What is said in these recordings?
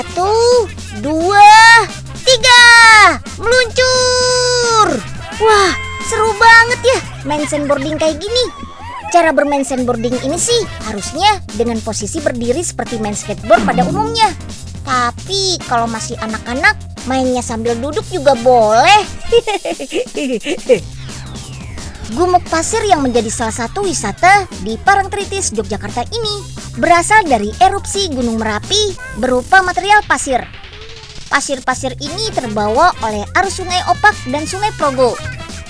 1, 2, 3, meluncur. Wah, seru banget ya main sandboarding kayak gini. Cara bermain sandboarding ini sih harusnya dengan posisi berdiri seperti main skateboard pada umumnya. Tapi kalau masih anak-anak, mainnya sambil duduk juga boleh. Gumuk pasir yang menjadi salah satu wisata di Parangtritis, Yogyakarta ini berasal dari erupsi Gunung Merapi berupa material pasir. Pasir-pasir ini terbawa oleh arus Sungai Opak dan Sungai Progo,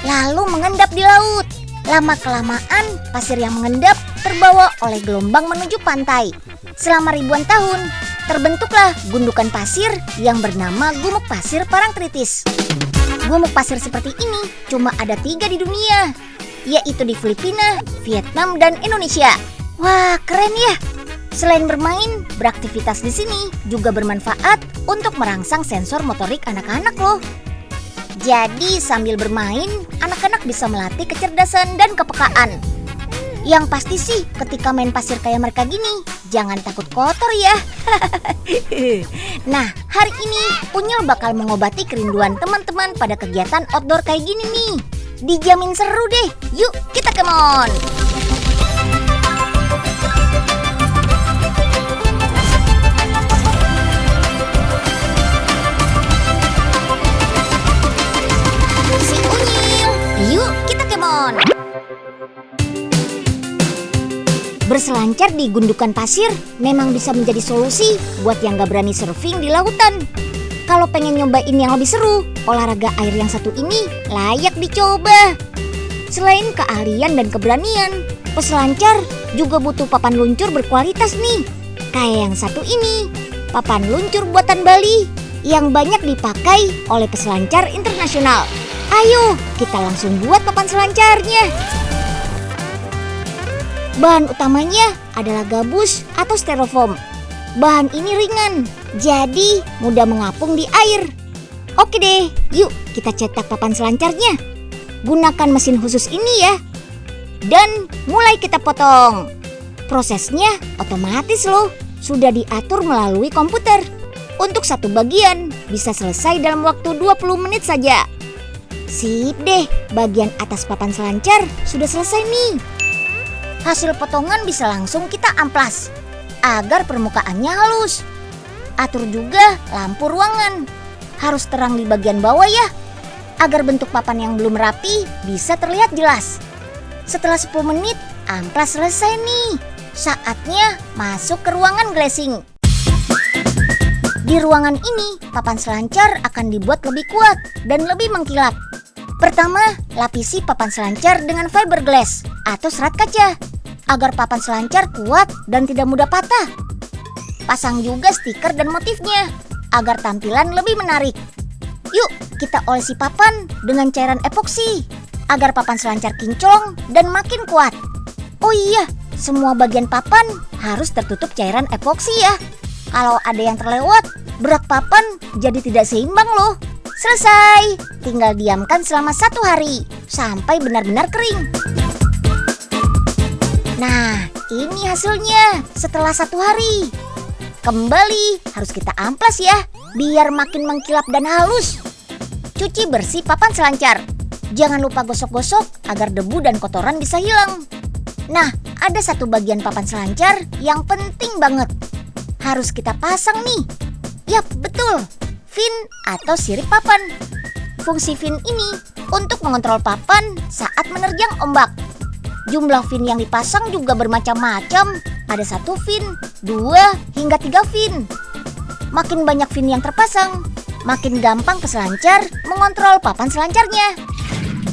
lalu mengendap di laut. Lama-kelamaan pasir yang mengendap terbawa oleh gelombang menuju pantai. Selama ribuan tahun, terbentuklah gundukan pasir yang bernama Gumuk Pasir Parangtritis. Gumuk pasir seperti ini cuma ada 3 di dunia, yaitu di Filipina, Vietnam, dan Indonesia. Wah, keren ya! Selain bermain, beraktivitas di sini juga bermanfaat untuk merangsang sensor motorik anak-anak loh. Jadi sambil bermain, anak-anak bisa melatih kecerdasan dan kepekaan. Yang pasti sih ketika main pasir kayak mereka gini, jangan takut kotor ya. Nah, hari ini Unyil bakal mengobati kerinduan teman-teman pada kegiatan outdoor kayak gini nih. Dijamin seru deh. Yuk, kita come on. Si Unyil, yuk kita come on. Berselancar di gundukan pasir memang bisa menjadi solusi buat yang gak berani surfing di lautan. Kalau pengen nyobain yang lebih seru, olahraga air yang satu ini layak dicoba. Selain keahlian dan keberanian, peselancar juga butuh papan luncur berkualitas nih. Kayak yang satu ini, papan luncur buatan Bali yang banyak dipakai oleh peselancar internasional. Ayo, kita langsung buat papan selancarnya. Bahan utamanya adalah gabus atau styrofoam. Bahan ini ringan, jadi mudah mengapung di air. Oke deh, yuk kita cetak papan selancarnya. Gunakan mesin khusus ini ya. Dan mulai kita potong. Prosesnya otomatis loh, sudah diatur melalui komputer. Untuk satu bagian bisa selesai dalam waktu 20 menit saja. Sip deh, bagian atas papan selancar sudah selesai nih. Hasil potongan bisa langsung kita amplas agar permukaannya halus. Atur juga lampu ruangan, harus terang di bagian bawah ya, agar bentuk papan yang belum rapi bisa terlihat jelas. Setelah 10 menit, amplas selesai nih. Saatnya masuk ke ruangan glazing. Di ruangan ini, papan selancar akan dibuat lebih kuat dan lebih mengkilat. Pertama, lapisi papan selancar dengan fiberglass atau serat kaca agar papan selancar kuat dan tidak mudah patah. Pasang juga stiker dan motifnya agar tampilan lebih menarik. Yuk, kita olesi papan dengan cairan epoksi agar papan selancar kinclong dan makin kuat. Oh iya, semua bagian papan harus tertutup cairan epoksi ya. Kalau ada yang terlewat, berat papan jadi tidak seimbang loh. Selesai, tinggal diamkan selama 1 hari sampai benar-benar kering. Nah, ini hasilnya setelah 1 hari. Kembali harus kita amplas ya, biar makin mengkilap dan halus. Cuci bersih papan selancar. Jangan lupa gosok-gosok agar debu dan kotoran bisa hilang. Nah, ada satu bagian papan selancar yang penting banget. Harus kita pasang nih. Yap, betul. Fin atau sirip papan. Fungsi fin ini untuk mengontrol papan saat menerjang ombak. Jumlah fin yang dipasang juga bermacam-macam. Ada 1 fin, 2 hingga 3 fin. Makin banyak fin yang terpasang, makin gampang peselancar mengontrol papan selancarnya.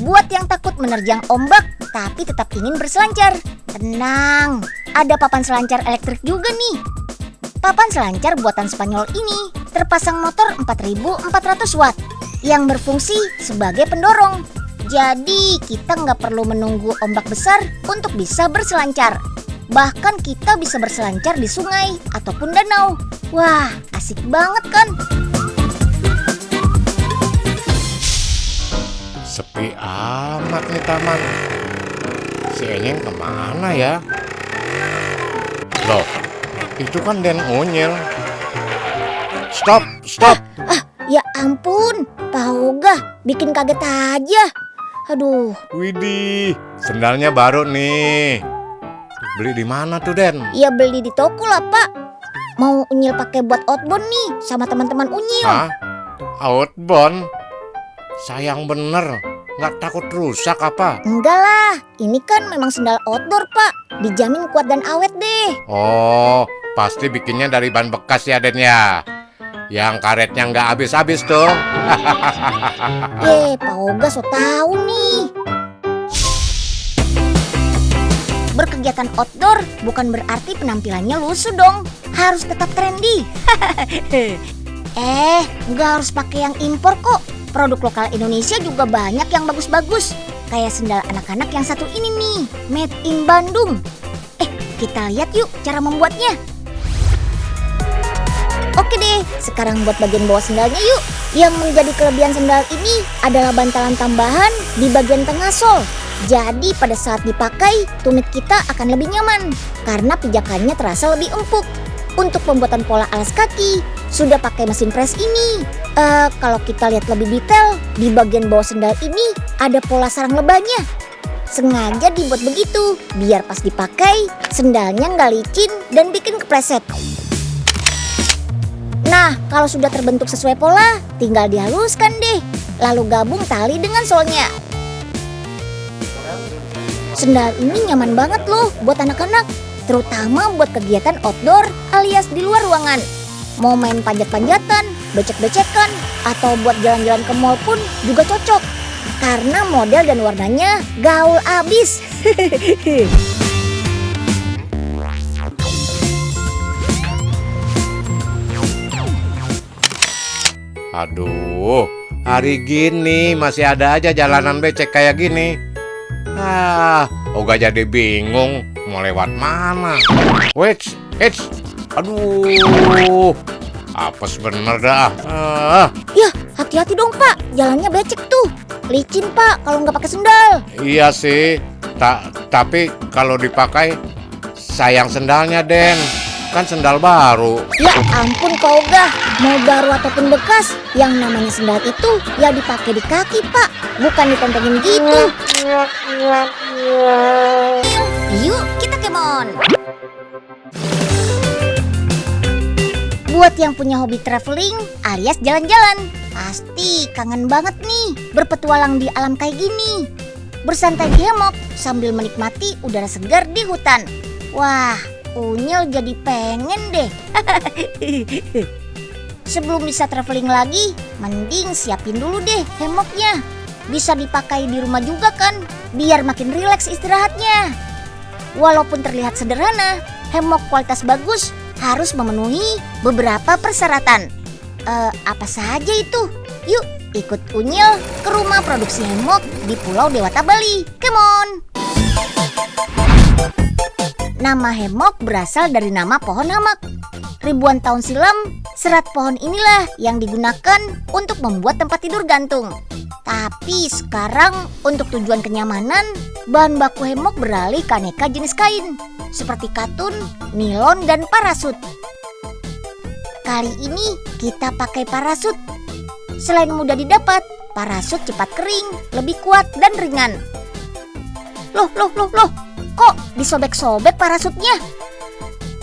Buat yang takut menerjang ombak tapi tetap ingin berselancar, tenang, ada papan selancar elektrik juga nih. Papan selancar buatan Spanyol ini terpasang motor 4400 watt yang berfungsi sebagai pendorong. Jadi kita nggak perlu menunggu ombak besar untuk bisa berselancar. Bahkan kita bisa berselancar di sungai ataupun danau. Wah, asik banget kan? Sepi amat nih taman. Si Enyeng kemana ya? Loh, itu kan Den Unyil. stop. Ya ampun, Pak Oga, bikin kaget aja. Aduh, Widih, sendalnya baru nih. Beli di mana tuh, Den? ya beli di toko lah, Pak. Mau Unyil pakai buat outbound nih sama teman-teman Unyil. Hah? Outbound? Sayang bener, nggak takut rusak apa? Enggak lah, ini kan memang sendal outdoor, Pak. Dijamin kuat dan awet deh. Oh, pasti bikinnya dari ban bekas ya, Den ya? Yang karetnya nggak habis-habis tuh. Pak Oga so tahu nih. Berkegiatan outdoor bukan berarti penampilannya lusuh dong. Harus tetap trendy. Nggak harus pakai yang impor kok. Produk lokal Indonesia juga banyak yang bagus-bagus. Kayak sendal anak-anak yang satu ini nih, made in Bandung. Kita lihat yuk cara membuatnya. Oke deh, sekarang buat bagian bawah sendalnya yuk. Yang menjadi kelebihan sendal ini adalah bantalan tambahan di bagian tengah sol. Jadi pada saat dipakai, tumit kita akan lebih nyaman karena pijakannya terasa lebih empuk. Untuk pembuatan pola alas kaki, sudah pakai mesin press ini. Kalau kita lihat lebih detail, di bagian bawah sendal ini ada pola sarang lebahnya. Sengaja dibuat begitu, biar pas dipakai, sendalnya nggak licin dan bikin kepleset. Nah, kalau sudah terbentuk sesuai pola, tinggal dihaluskan deh. Lalu gabung tali dengan solnya. Sendal ini nyaman banget loh buat anak-anak, terutama buat kegiatan outdoor alias di luar ruangan. Mau main panjat-panjatan, becek-becekan, atau buat jalan-jalan ke mall pun juga cocok. Karena model dan warnanya gaul abis. Aduh, hari gini masih ada aja jalanan becek kayak gini. Oga jadi bingung mau lewat mana. Wait, aduh, apes bener dah. Ya, hati-hati dong Pak, jalannya becek tuh. Licin Pak kalau nggak pakai sendal. Iya sih, tapi kalau dipakai sayang sendalnya, Den. Kan sendal baru. Ya ampun Pak Oga, mau baru ataupun bekas, yang namanya sendal itu ya dipakai di kaki Pak, bukan ditentengin gitu. Yuk kita kemon. Buat yang punya hobi traveling alias jalan-jalan, pasti kangen banget nih berpetualang di alam kayak gini. Bersantai di hammock sambil menikmati udara segar di hutan. Wah, Unyil jadi pengen deh. Sebelum bisa traveling lagi, mending siapin dulu deh hammocknya. Bisa dipakai di rumah juga kan, biar makin rileks istirahatnya. Walaupun terlihat sederhana, hammock kualitas bagus harus memenuhi beberapa persyaratan. Apa saja itu? Yuk ikut Unyil ke rumah produksi hammock di Pulau Dewata, Bali. Come on! Nama hammock berasal dari nama pohon hamak. Ribuan tahun silam, serat pohon inilah yang digunakan untuk membuat tempat tidur gantung. Tapi sekarang untuk tujuan kenyamanan, bahan baku hammock beralih ke aneka jenis kain seperti katun, nilon, dan parasut. Kali ini kita pakai parasut. Selain mudah didapat, parasut cepat kering, lebih kuat dan ringan. Loh, kok disobek-sobek parasutnya?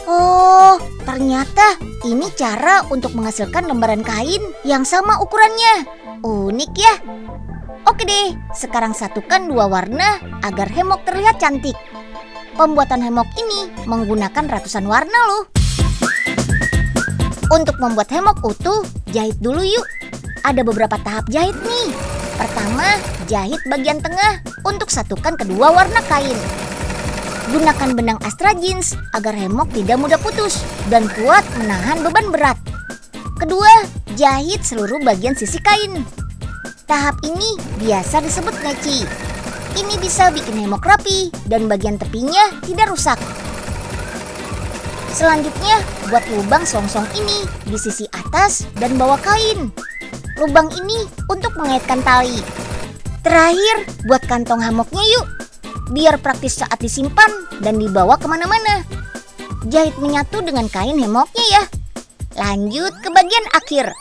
Oh, ternyata ini cara untuk menghasilkan lembaran kain yang sama ukurannya. Unik ya. Oke deh, sekarang satukan dua warna agar hammock terlihat cantik. Pembuatan hammock ini menggunakan ratusan warna loh. Untuk membuat hammock utuh, jahit dulu yuk. Ada beberapa tahap jahit nih. Pertama, jahit bagian tengah untuk satukan kedua warna kain. Gunakan benang Astra Jeans agar hammock tidak mudah putus dan kuat menahan beban berat. Kedua, jahit seluruh bagian sisi kain. Tahap ini biasa disebut neci. Ini bisa bikin hammock rapi dan bagian tepinya tidak rusak. Selanjutnya, buat lubang selongsong ini di sisi atas dan bawah kain. Lubang ini untuk mengaitkan tali. Terakhir, buat kantong hammocknya yuk. Biar praktis saat disimpan dan dibawa kemana-mana. Jahit menyatu dengan kain hammocknya ya. Lanjut ke bagian akhir.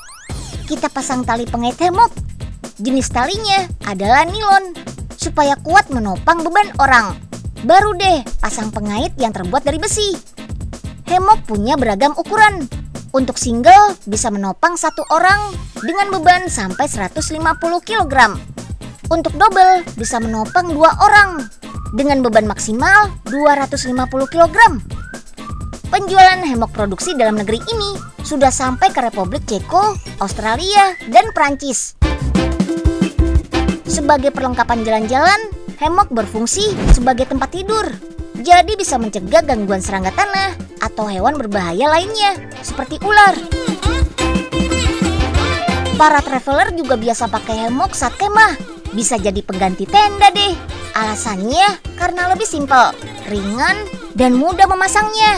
Kita pasang tali pengait hemok. Jenis talinya adalah nilon, supaya kuat menopang beban orang. Baru deh pasang pengait yang terbuat dari besi. Hemok punya beragam ukuran. Untuk single bisa menopang satu orang dengan beban sampai 150 kg. Untuk double bisa menopang 2 orang dengan beban maksimal 250 kg. Penjualan hemok produksi dalam negeri ini sudah sampai ke Republik Ceko, Australia, dan Prancis. Sebagai perlengkapan jalan-jalan, hemok berfungsi sebagai tempat tidur. Jadi bisa mencegah gangguan serangga tanah atau hewan berbahaya lainnya, seperti ular. Para traveler juga biasa pakai hemok saat kemah. Bisa jadi pengganti tenda deh. Alasannya karena lebih simpel, ringan, dan mudah memasangnya.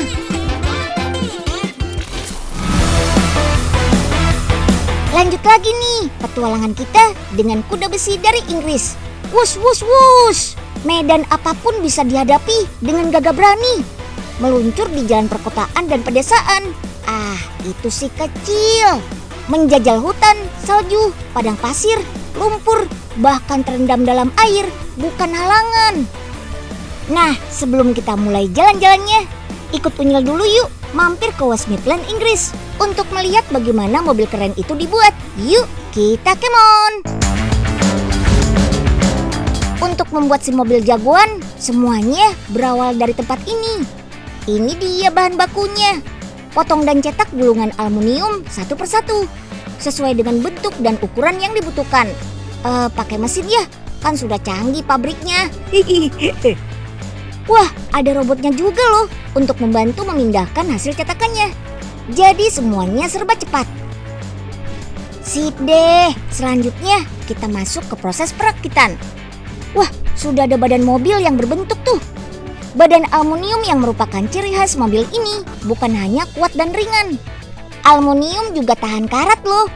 Lanjut lagi nih, petualangan kita dengan kuda besi dari Inggris. Wush, wush, wush. Medan apapun bisa dihadapi dengan gagah berani. Meluncur di jalan perkotaan dan pedesaan. Itu sih kecil. Menjajal hutan, salju, padang pasir, lumpur, bahkan terendam dalam air bukan halangan. Nah, sebelum kita mulai jalan-jalannya, ikut Unyil dulu yuk mampir ke West Midlands, Inggris untuk melihat bagaimana mobil keren itu dibuat. Yuk, kita kemon! Untuk membuat si mobil jagoan, semuanya berawal dari tempat ini. Ini dia bahan bakunya. Potong dan cetak gulungan aluminium satu persatu, sesuai dengan bentuk dan ukuran yang dibutuhkan. Pakai mesin ya, kan sudah canggih pabriknya. Wah, ada robotnya juga loh untuk membantu memindahkan hasil cetakannya. Jadi semuanya serba cepat. Sip deh, selanjutnya kita masuk ke proses perakitan. Wah, sudah ada badan mobil yang berbentuk tuh. Badan aluminium yang merupakan ciri khas mobil ini bukan hanya kuat dan ringan. Aluminium juga tahan karat loh.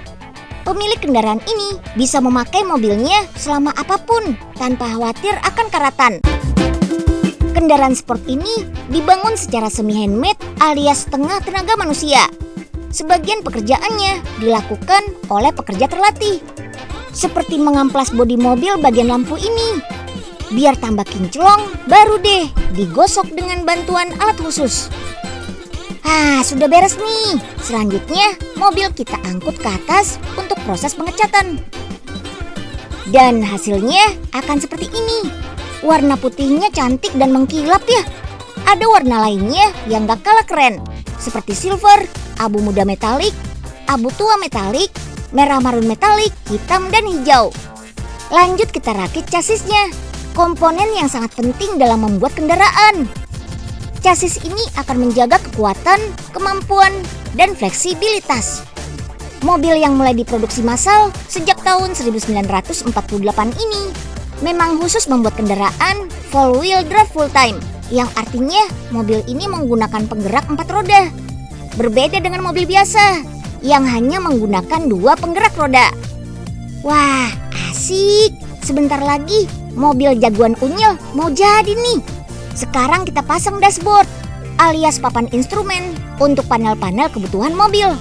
Pemilik kendaraan ini bisa memakai mobilnya selama apapun tanpa khawatir akan karatan. Kendaraan sport ini dibangun secara semi-handmade alias setengah tenaga manusia. Sebagian pekerjaannya dilakukan oleh pekerja terlatih. Seperti mengamplas bodi mobil bagian lampu ini. Biar tambah kinclong, baru deh digosok dengan bantuan alat khusus. Sudah beres nih. Selanjutnya mobil kita angkut ke atas untuk proses pengecatan. Dan hasilnya akan seperti ini. Warna putihnya cantik dan mengkilap ya. Ada warna lainnya yang gak kalah keren, seperti silver, abu muda metalik, abu tua metalik, merah marun metalik, hitam dan hijau. Lanjut kita rakit chassisnya, komponen yang sangat penting dalam membuat kendaraan. Chassis ini akan menjaga kekuatan, kemampuan, dan fleksibilitas. Mobil yang mulai diproduksi massal sejak tahun 1948 ini memang khusus membuat kendaraan full wheel drive full time, yang artinya mobil ini menggunakan penggerak 4 roda. Berbeda dengan mobil biasa yang hanya menggunakan 2 penggerak roda. Wah, asik. Sebentar lagi mobil jagoan Unyil mau jadi nih. Sekarang kita pasang dashboard alias papan instrumen untuk panel-panel kebutuhan mobil.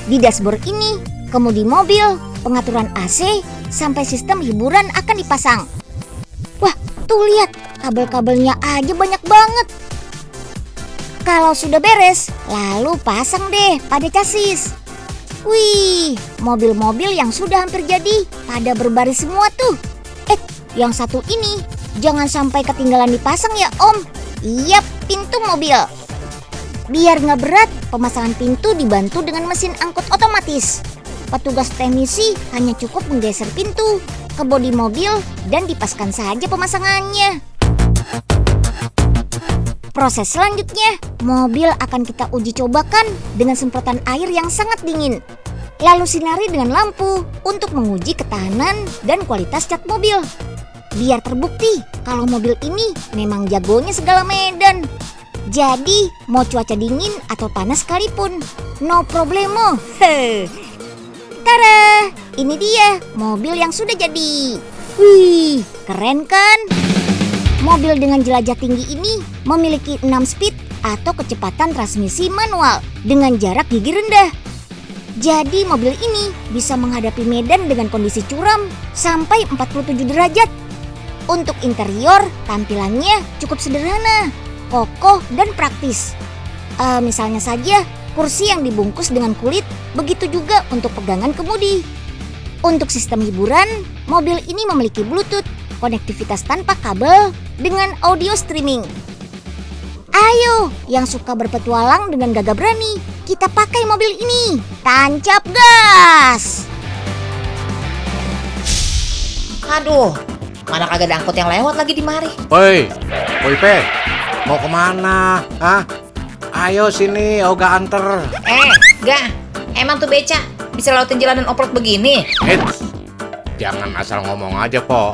Di dashboard ini, kemudi mobil, pengaturan AC, sampai sistem hiburan akan dipasang. Wah, tuh lihat, kabel-kabelnya aja banyak banget. Kalau sudah beres, lalu pasang deh pada chassis. Wih, mobil-mobil yang sudah hampir jadi pada berbaris semua tuh. Yang satu ini jangan sampai ketinggalan dipasang ya Om. Iya, pintu mobil. Biar nggak berat, pemasangan pintu dibantu dengan mesin angkut otomatis. Petugas teknisi hanya cukup menggeser pintu ke bodi mobil dan dipaskan saja pemasangannya. Proses selanjutnya, mobil akan kita uji cobakan dengan semprotan air yang sangat dingin. Lalu sinari dengan lampu untuk menguji ketahanan dan kualitas cat mobil. Biar terbukti kalau mobil ini memang jagonya segala medan. Jadi, mau cuaca dingin atau panas sekalipun, no problemo. Tada, ini dia mobil yang sudah jadi. Wih, keren kan? Mobil dengan jelajah tinggi ini memiliki 6 speed atau kecepatan transmisi manual dengan jarak gigi rendah. Jadi mobil ini bisa menghadapi medan dengan kondisi curam sampai 47 derajat. Untuk interior, tampilannya cukup sederhana, kokoh dan praktis. Misalnya saja, kursi yang dibungkus dengan kulit, begitu juga untuk pegangan kemudi. Untuk sistem hiburan, mobil ini memiliki Bluetooth, konektivitas tanpa kabel, dengan audio streaming. Ayo, yang suka berpetualang dengan gagah berani, kita pakai mobil ini. Tancap gas! Aduh, mana kagak ada angkot yang lewat lagi di mari. Woi Pe, mau kemana? Hah? Ayo sini, Oga anter. Gak, emang tuh beca bisa lewatin jalanan off-road begini? Eits, jangan asal ngomong aja, Po.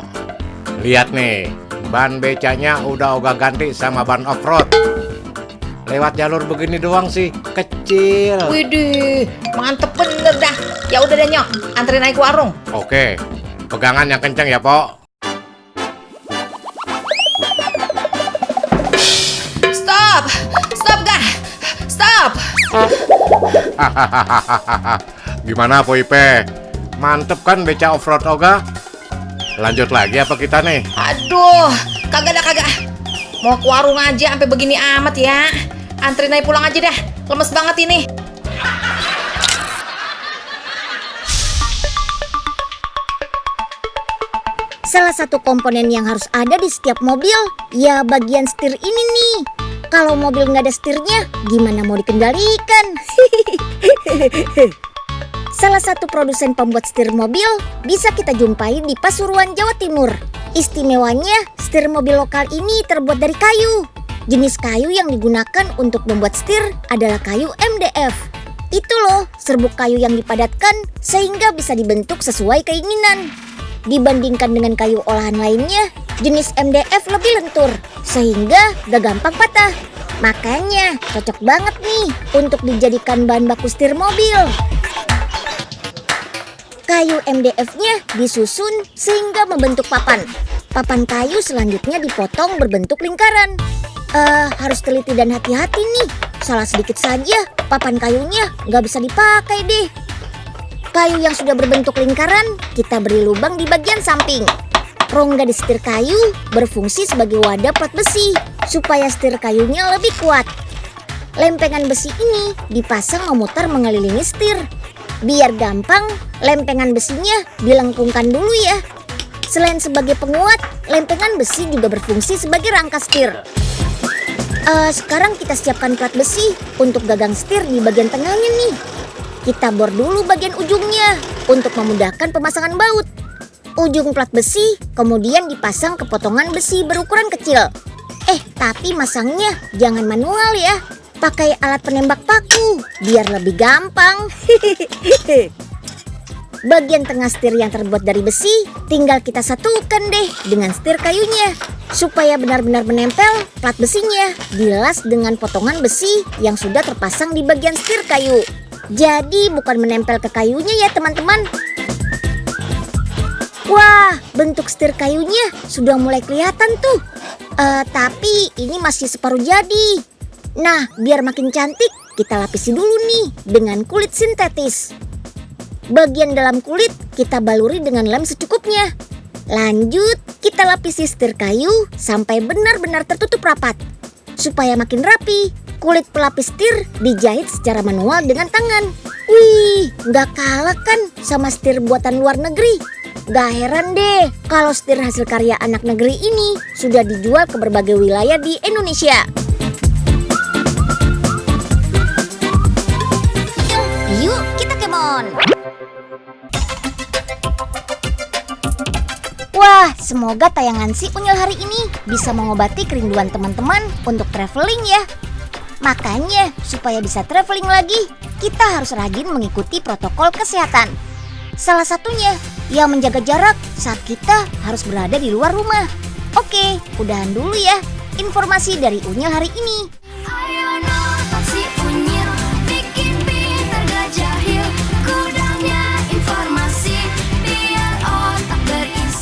Lihat nih, ban becanya udah Oga ganti sama ban off-road. Lewat jalur begini doang sih, kecil. Widih, mantep bener dah. Ya udah deh Nyok, anterin naik warung. Oke, pegangan yang kencang ya, Po. Stop, stop gak, stop. Gimana, Po Ipe? Mantep kan beca off-road Oga? Lanjut lagi apa kita nih? Aduh, kagak. Mau ke warung aja sampai begini amat ya. Anterin naik pulang aja dah, lemes banget ini. Salah satu komponen yang harus ada di setiap mobil, ya bagian setir ini nih. Kalau mobil nggak ada setirnya, gimana mau dikendalikan? Salah satu produsen pembuat setir mobil bisa kita jumpai di Pasuruan, Jawa Timur. Istimewanya, setir mobil lokal ini terbuat dari kayu. Jenis kayu yang digunakan untuk membuat setir adalah kayu MDF. Itu loh, serbuk kayu yang dipadatkan sehingga bisa dibentuk sesuai keinginan. Dibandingkan dengan kayu olahan lainnya, jenis MDF lebih lentur sehingga gak gampang patah. Makanya cocok banget nih untuk dijadikan bahan baku setir mobil. Kayu MDF-nya disusun sehingga membentuk papan. Papan kayu selanjutnya dipotong berbentuk lingkaran. Harus teliti dan hati-hati nih. Salah sedikit saja, papan kayunya nggak bisa dipakai deh. Kayu yang sudah berbentuk lingkaran, kita beri lubang di bagian samping. Rongga di setir kayu berfungsi sebagai wadah plat besi, supaya setir kayunya lebih kuat. Lempengan besi ini dipasang memutar mengelilingi setir. Biar gampang, lempengan besinya dilengkungkan dulu ya. Selain sebagai penguat, lempengan besi juga berfungsi sebagai rangka setir. Sekarang kita siapkan plat besi untuk gagang setir di bagian tengahnya nih. Kita bor dulu bagian ujungnya untuk memudahkan pemasangan baut. Ujung plat besi kemudian dipasang ke potongan besi berukuran kecil. Tapi masangnya jangan manual ya. Pakai alat penembak paku biar lebih gampang. Bagian tengah setir yang terbuat dari besi tinggal kita satukan deh dengan setir kayunya. Supaya benar-benar menempel, plat besinya dilas dengan potongan besi yang sudah terpasang di bagian setir kayu. Jadi bukan menempel ke kayunya ya teman-teman. Wah, bentuk setir kayunya sudah mulai kelihatan tuh. Tapi ini masih separuh jadi. Nah, biar makin cantik, kita lapisi dulu nih dengan kulit sintetis. Bagian dalam kulit kita baluri dengan lem secukupnya. Lanjut, kita lapisi setir kayu sampai benar-benar tertutup rapat. Supaya makin rapi, kulit pelapis setir dijahit secara manual dengan tangan. Wih, nggak kalah kan sama setir buatan luar negeri. Gak heran deh kalau setir hasil karya anak negeri ini sudah dijual ke berbagai wilayah di Indonesia. Yuk, kita kemon. Wah, semoga tayangan si Unyil hari ini bisa mengobati kerinduan teman-teman untuk traveling ya. Makanya, supaya bisa traveling lagi, kita harus rajin mengikuti protokol kesehatan. Salah satunya, yang menjaga jarak saat kita harus berada di luar rumah. Oke, udahan dulu ya informasi dari Unyil hari ini.